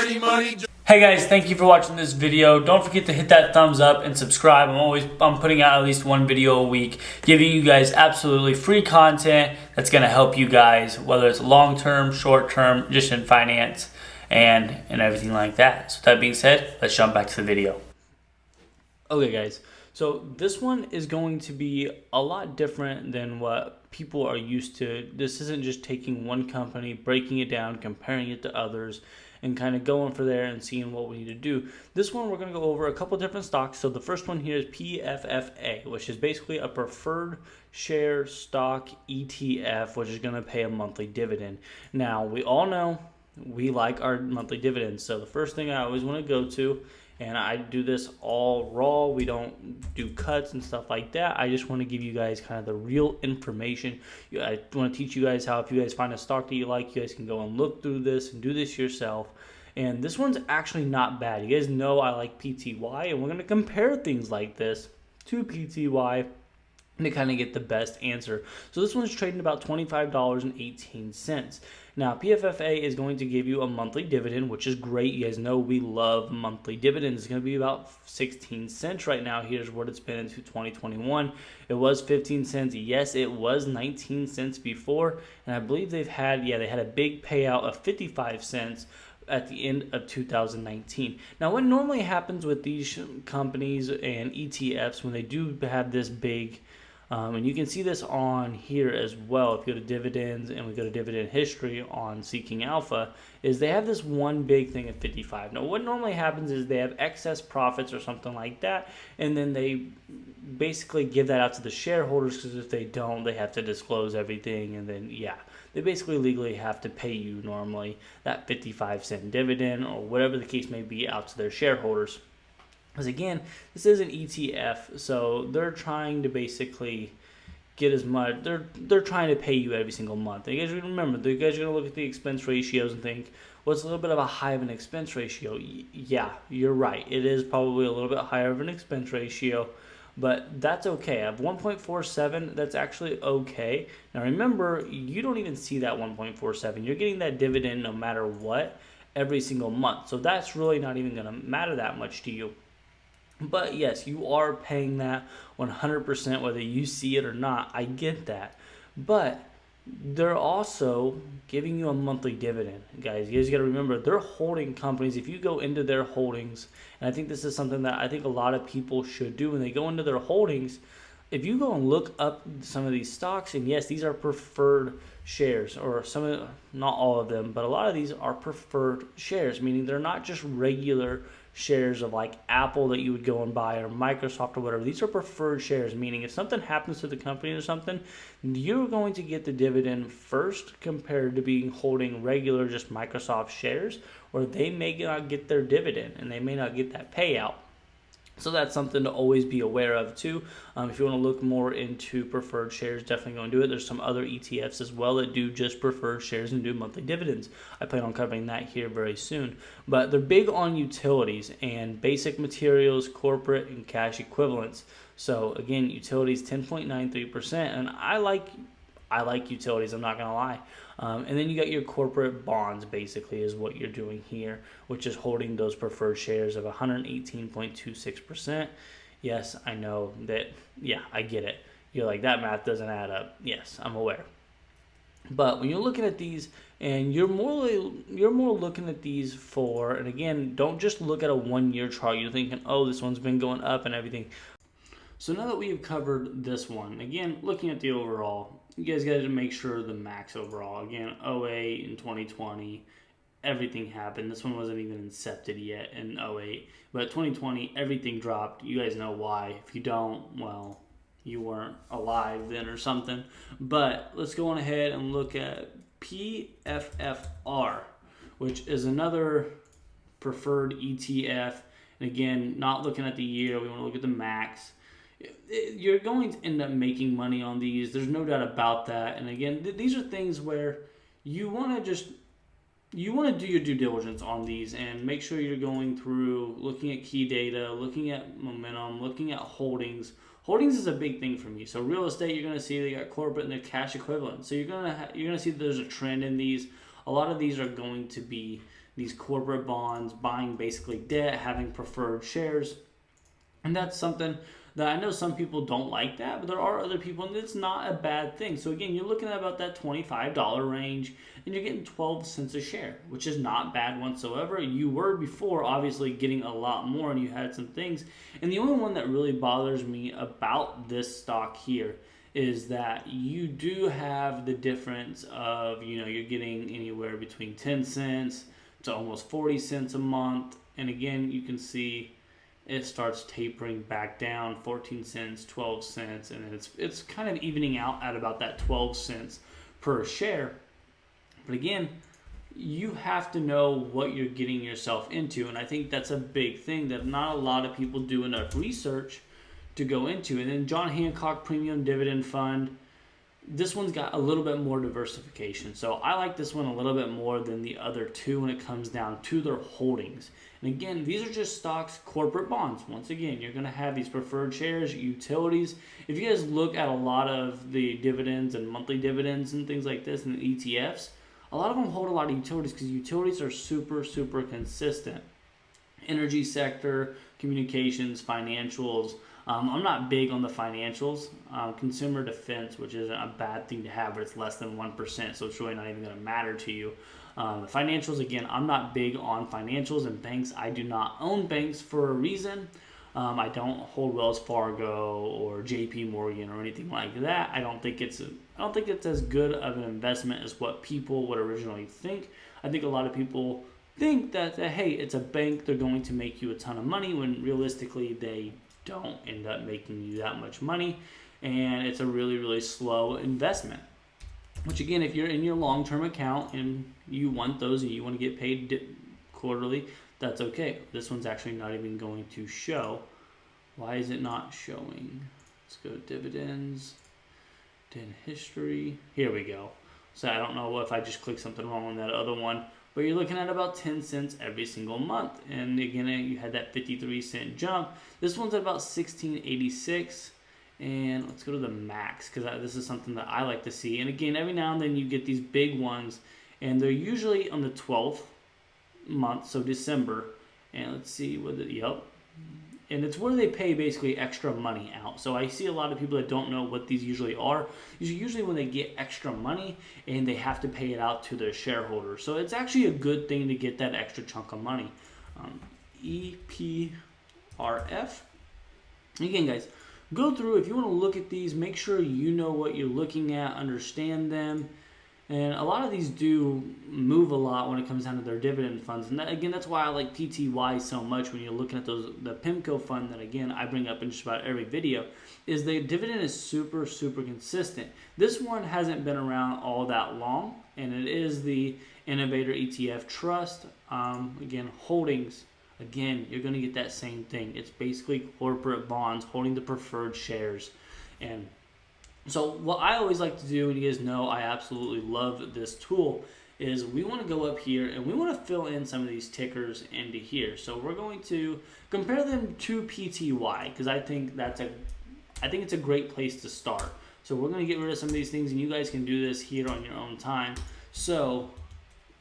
Hey guys, thank you for watching this video. Don't forget to hit that thumbs up and subscribe. I'm putting out at least one video a week, giving you guys absolutely free content that's going to help you guys, whether it's long-term, short-term, just in finance and everything like that. So with that being said, let's jump back to the video. Okay guys, so this one is going to be a lot different than what people are used to. This isn't just taking one company, breaking it down, comparing it to others, and kind of going for there and seeing what we need to do. This one, we're going to go over a couple different stocks. So the first one here is PFFA, which is basically a preferred share stock ETF, which is going to pay a monthly dividend. Now, we all know we like our monthly dividends. So the first thing I always want to go to, and I do this all raw, we don't do cuts and stuff like that. I just want to give you guys kind of the real information. I want to teach you guys how, if you guys find a stock that you like, you guys can go and look through this and do this yourself. And this one's actually not bad. You guys know I like PTY, and we're going to compare things like this to PTY to kind of get the best answer. So this one's trading about $25.18. Now, PFFA is going to give you a monthly dividend, which is great. You guys know we love monthly dividends. It's going to be about 16 cents right now. Here's what it's been into 2021. It was 15 cents. Yes, it was 19 cents before. And I believe they had a big payout of 55 cents at the end of 2019. Now, what normally happens with these companies and ETFs when they do have this big, and you can see this on here as well, if you go to dividends and we go to dividend history on Seeking Alpha, is they have this one big thing at 55. Now, what normally happens is they have excess profits or something like that, and then they basically give that out to the shareholders, because if they don't, they have to disclose everything, and then, they basically legally have to pay you normally that 55-cent dividend or whatever the case may be out to their shareholders. Because again, this is an ETF, so they're trying to basically get as much. They're trying to pay you every single month. And you guys remember, you guys are going to look at the expense ratios and think, well, it's a little bit of a high of an expense ratio. Yeah, you're right. It is probably a little bit higher of an expense ratio, but that's okay. I have 1.47. That's actually okay. Now remember, you don't even see that 1.47. You're getting that dividend no matter what every single month. So that's really not even going to matter that much to you. But yes, you are paying that 100% whether you see it or not. I get that. But they're also giving you a monthly dividend. Guys, you guys got to remember, they're holding companies. If you go into their holdings, and I think this is something that I think a lot of people should do when they go into their holdings, if you go and look up some of these stocks, and yes, these are preferred shares, or not all of them, but a lot of these are preferred shares, meaning they're not just regular shares of like Apple that you would go and buy, or Microsoft or whatever. These are preferred shares, meaning if something happens to the company or something, you're going to get the dividend first compared to being holding regular just Microsoft shares, or they may not get their dividend and they may not get that payout. So that's something to always be aware of too. If you want to look more into preferred shares, definitely go and do it. There's some other ETFs as well that do just preferred shares and do monthly dividends. I plan on covering that here very soon. But they're big on utilities and basic materials, corporate, and cash equivalents. So again, utilities 10.93%, and I like utilities, I'm not going to lie. And then you got your corporate bonds, basically, is what you're doing here, which is holding those preferred shares of 118.26%. Yes, I know that, I get it. You're like, that math doesn't add up. Yes, I'm aware. But when you're looking at these, and you're more looking at these for, and again, don't just look at a 1-year chart. You're thinking, oh, this one's been going up and everything. So now that we've covered this one, again, looking at the overall, you guys got to make sure the max overall. Again, 08 and 2020, everything happened. This one wasn't even incepted yet in 08. But 2020, everything dropped. You guys know why. If you don't, well, you weren't alive then or something. But let's go on ahead and look at PFFR, which is another preferred ETF. And again, not looking at the year. We want to look at the max. You're going to end up making money on these. There's no doubt about that. And again, these are things where you want to do your due diligence on these and make sure you're going through, looking at key data, looking at momentum, looking at holdings. Holdings is a big thing for me. So real estate, you're going to see they got corporate and their cash equivalent. So you're going to see there's a trend in these. A lot of these are going to be these corporate bonds, buying basically debt, having preferred shares. And that's something that I know some people don't like that, but there are other people, and it's not a bad thing. So again, you're looking at about that $25 range, and you're getting 12 cents a share, which is not bad whatsoever. You were before obviously getting a lot more, and you had some things. And the only one that really bothers me about this stock here is that you do have the difference of, you're getting anywhere between 10 cents to almost 40 cents a month. And again, you can see it starts tapering back down, 14 cents, 12 cents, and then it's kind of evening out at about that 12 cents per share. But again, you have to know what you're getting yourself into, and I think that's a big thing that not a lot of people do enough research to go into. And then John Hancock Premium Dividend Fund, this one's got a little bit more diversification. So I like this one a little bit more than the other two when it comes down to their holdings. And again, these are just stocks, corporate bonds. Once again, you're going to have these preferred shares, utilities. If you guys look at a lot of the dividends and monthly dividends and things like this and the ETFs, a lot of them hold a lot of utilities because utilities are super, super consistent. Energy sector, communications, financials. I'm not big on the financials. Consumer defense, which isn't a bad thing to have, but it's less than 1%, so it's really not even going to matter to you. The financials, again, I'm not big on financials and banks. I do not own banks for a reason. I don't hold Wells Fargo or JP Morgan or anything like that. I don't think it's as good of an investment as what people would originally think. I think a lot of people think that hey, it's a bank, they're going to make you a ton of money, when realistically they don't end up making you that much money, and it's a really, really slow investment. Which again, if you're in your long-term account and you want those and you want to get paid quarterly, that's okay. This one's actually not even going to show. Why is it not showing? Let's go to dividends, dividend history. Here we go. So I don't know if I just clicked something wrong on that other one, but you're looking at about 10 cents every single month. And again, you had that 53-cent jump. This one's at about 16.86. And let's go to the max, because this is something that I like to see. And again, every now and then you get these big ones, and they're usually on the 12th month, so December. And let's see what yep. And it's where they pay basically extra money out. So I see a lot of people that don't know what these usually are. These are usually when they get extra money and they have to pay it out to their shareholders. So it's actually a good thing to get that extra chunk of money. EPRF. Again, guys, go through. If you want to look at these, make sure you know what you're looking at, understand them. And a lot of these do move a lot when it comes down to their dividend funds. And that, again, that's why I like PTY so much when you're looking at those. The PIMCO fund that, again, I bring up in just about every video, is the dividend is super, super consistent. This one hasn't been around all that long, and it is the Innovator Etf Trust. Again, holdings. Again, you're going to get that same thing. It's basically corporate bonds holding the preferred shares. And so what I always like to do, and you guys know I absolutely love this tool, is we want to go up here and we want to fill in some of these tickers into here. So we're going to compare them to PTY, because I think it's a great place to start. So we're going to get rid of some of these things, and you guys can do this here on your own time. So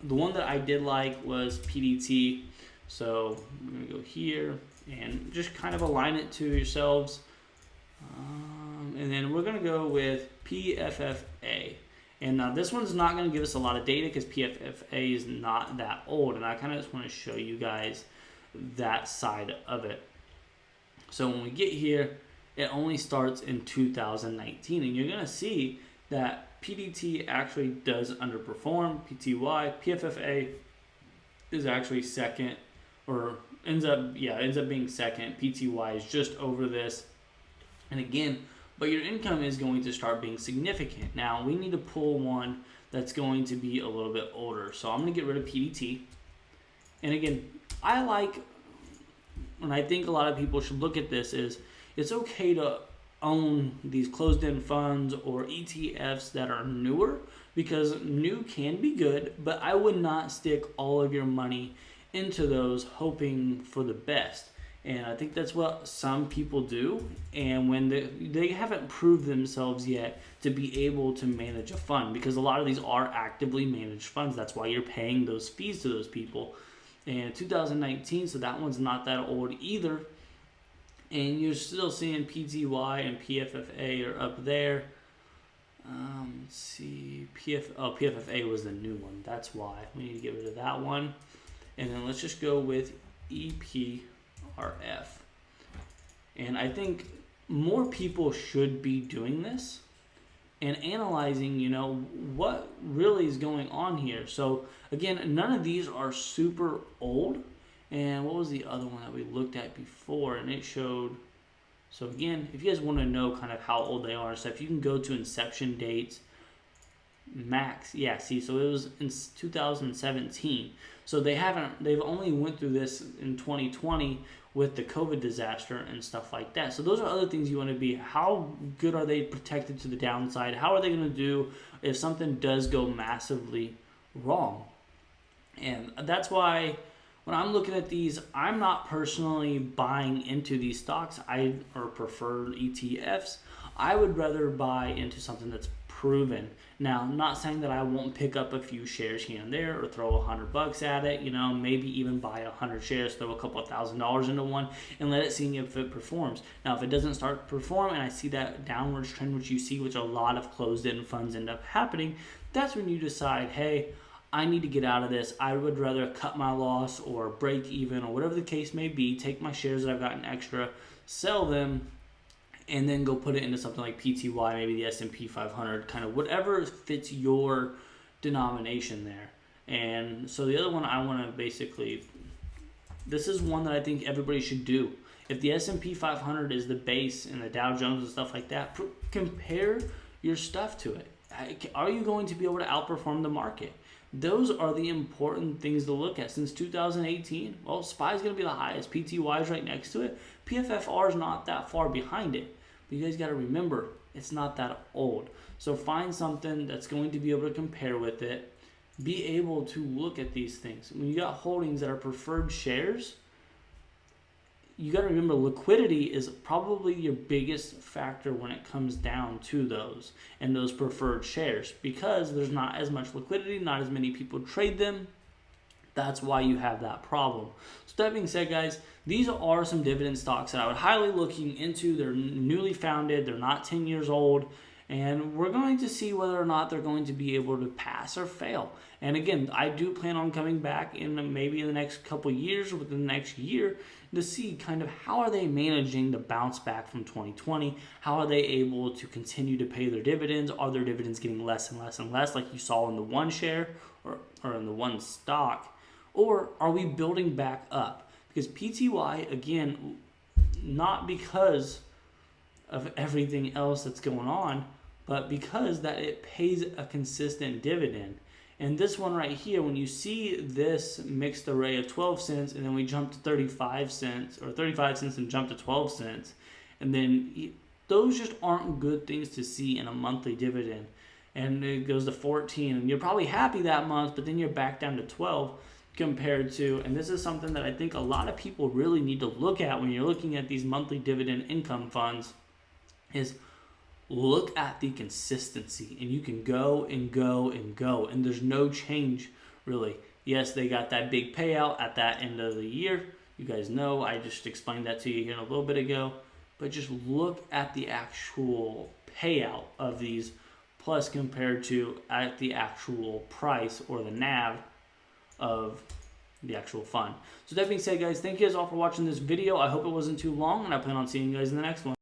the one that I did like was PDT. So I'm going to go here and just kind of align it to yourselves. And then we're going to go with PFFA. And now this one's not going to give us a lot of data because PFFA is not that old. And I kind of just want to show you guys that side of it. So when we get here, it only starts in 2019. And you're going to see that PDT actually does underperform PTY. PFFA is actually second, or ends up being second. PTY is just over this. And again, but your income is going to start being significant. Now, we need to pull one that's going to be a little bit older. So I'm going to get rid of PDT. And again, I like, and I think a lot of people should look at this, is it's okay to own these closed-end funds or ETFs that are newer, because new can be good, but I would not stick all of your money into those hoping for the best. And I think that's what some people do. And when they haven't proved themselves yet to be able to manage a fund, because a lot of these are actively managed funds. That's why you're paying those fees to those people. and 2019, so that one's not that old either. And you're still seeing PTY and PFFA are up there. Let's see, PFFA was the new one. That's why we need to get rid of that one. And then let's just go with EPRF. And I think more people should be doing this and analyzing, what really is going on here. So again, none of these are super old. And what was the other one that we looked at before? And it showed, so again, if you guys want to know kind of how old they are and stuff, you can go to inception dates, max. Yeah, see, so it was in 2017. So they've only went through this in 2020 with the COVID disaster and stuff like that. So those are other things you want to be. How good are they protected to the downside? How are they going to do if something does go massively wrong? And that's why when I'm looking at these, I'm not personally buying into these stocks or preferred ETFs. I would rather buy into something that's proven. Now, I'm not saying that I won't pick up a few shares here and there or throw $100 at it, maybe even buy 100 shares, throw a couple of $1,000s into one and let it see if it performs. Now, if it doesn't start to perform and I see that downwards trend, which a lot of closed-end funds end up happening, that's when you decide, hey, I need to get out of this. I would rather cut my loss or break even or whatever the case may be, take my shares that I've gotten extra, sell them, and then go put it into something like PTY, maybe the S&P 500, kind of whatever fits your denomination there. And so the other one I want to this is one that I think everybody should do. If the S&P 500 is the base and the Dow Jones and stuff like that, compare your stuff to it. Are you going to be able to outperform the market? Those are the important things to look at. Since 2018, well, SPY is going to be the highest. PTY is right next to it. PFFR is not that far behind it. But you guys got to remember, it's not that old. So find something that's going to be able to compare with it. Be able to look at these things. When you got holdings that are preferred shares, you got to remember liquidity is probably your biggest factor when it comes down to those and those preferred shares, because there's not as much liquidity, not as many people trade them. That's why you have that problem. So that being said, guys, these are some dividend stocks that I would highly looking into. They're newly founded. They're not 10 years old. And we're going to see whether or not they're going to be able to pass or fail. And again, I do plan on coming back maybe in the next couple of years or within the next year to see kind of how are they managing the bounce back from 2020? How are they able to continue to pay their dividends? Are their dividends getting less and less and less like you saw in the one share or in the one stock? Or are we building back up? Because PTY, again, not because of everything else that's going on, but because that it pays a consistent dividend. And this one right here, when you see this mixed array of 12 cents, and then we jump to 35 cents, or 35 cents and jump to 12 cents, and then those just aren't good things to see in a monthly dividend. And it goes to 14, and you're probably happy that month, but then you're back down to 12 compared to, and this is something that I think a lot of people really need to look at when you're looking at these monthly dividend income funds, is look at the consistency. And you can go and go and go, and there's no change really. Yes, they got that big payout at that end of the year. You guys know, I just explained that to you here a little bit ago. But just look at the actual payout of these, plus compared to at the actual price or the NAV of the actual fund. So that being said, guys, thank you guys all for watching this video. I hope it wasn't too long, and I plan on seeing you guys in the next one.